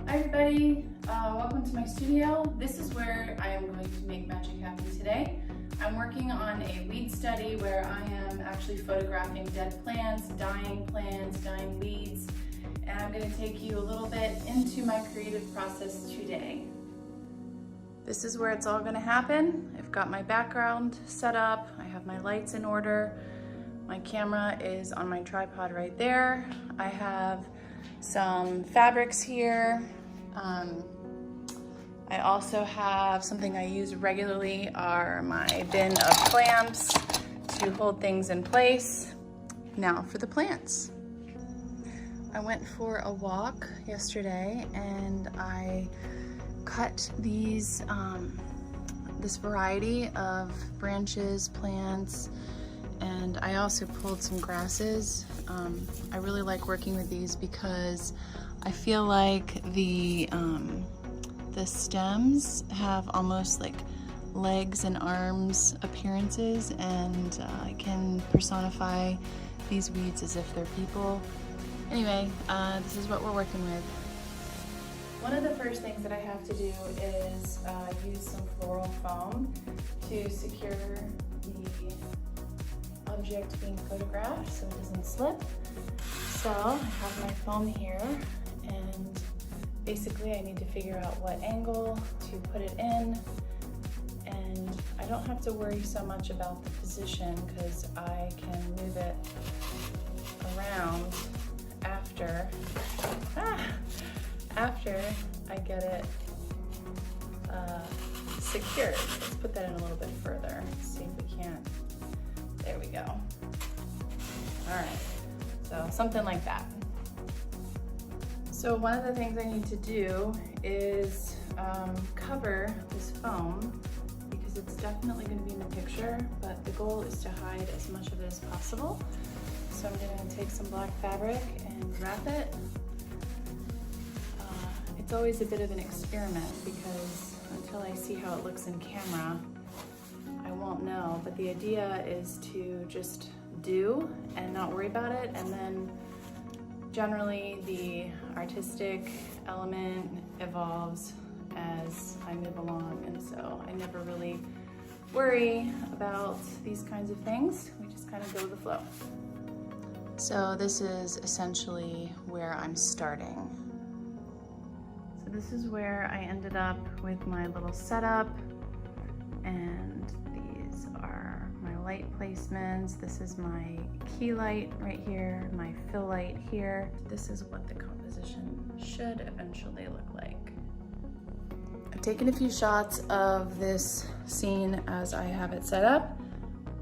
Hi everybody, welcome to my studio. This is where I am going to make magic happen today. I'm working on a weed study where I am actually photographing dead plants, dying weeds, and I'm going to take you a little bit into my creative process today. This is where it's all going to happen. I've got my background set up, I have my lights in order, my camera is on my tripod right there. I have some fabrics here. I also have something I use regularly are my bin of clamps to hold things in place. Now for the plants. I went for a walk yesterday and I cut these this variety of branches, plants, and I also pulled some grasses. I really like working with these because I feel like the stems have almost like legs and arms appearances, and I can personify these weeds as if they're people. Anyway, this is what we're working with. One of the first things that I have to do is use some floral foam to secure the object being photographed so it doesn't slip. So I have my foam here, and basically I need to figure out what angle to put it in, and I don't have to worry so much about the position because I can move it around after I get it secured. Let's put that in a little bit further. Let's see if we can't. There we go. All right, so something like that. So one of the things I need to do is cover this foam because it's definitely going to be in the picture, but the goal is to hide as much of it as possible. So I'm going to take some black fabric and wrap it. It's always a bit of an experiment because until I see how it looks in camera, I won't know, but the idea is to just do and not worry about it, and then generally the artistic element evolves as I move along, and so I never really worry about these kinds of things. We just kind of go with the flow. So this is essentially where I'm starting. So this is where I ended up with my little setup, and these are my light placements. This is my key light right here, my fill light here. This is what the composition should eventually look like. I've taken a few shots of this scene as I have it set up,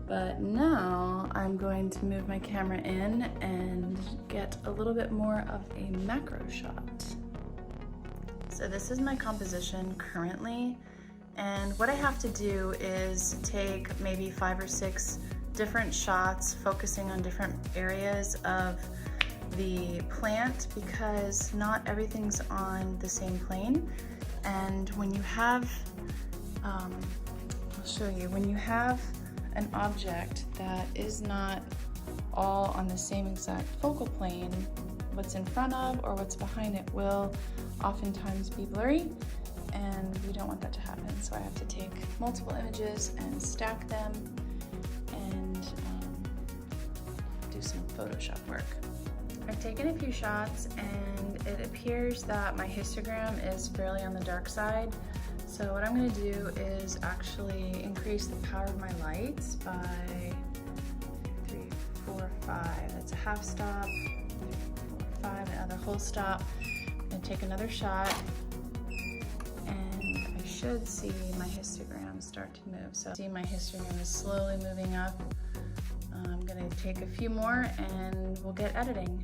but now I'm going to move my camera in and get a little bit more of a macro shot. So this is my composition currently, and what I have to do is take maybe 5 or 6 different shots focusing on different areas of the plant because not everything's on the same plane. And when you have, I'll show you, when you have an object that is not all on the same exact focal plane, what's in front of or what's behind it will oftentimes be blurry, and we don't want that to happen. So I have to take multiple images and stack them and do some Photoshop work. I've taken a few shots and it appears that my histogram is fairly on the dark side. So what I'm going to do is actually increase the power of my lights by 3, 4, 5. That's a half stop, 3, 4, 5, another whole stop. I'm going to take another shot, and I should see my histogram start to move. So see my histogram is slowly moving up. I'm going to take a few more and we'll get editing.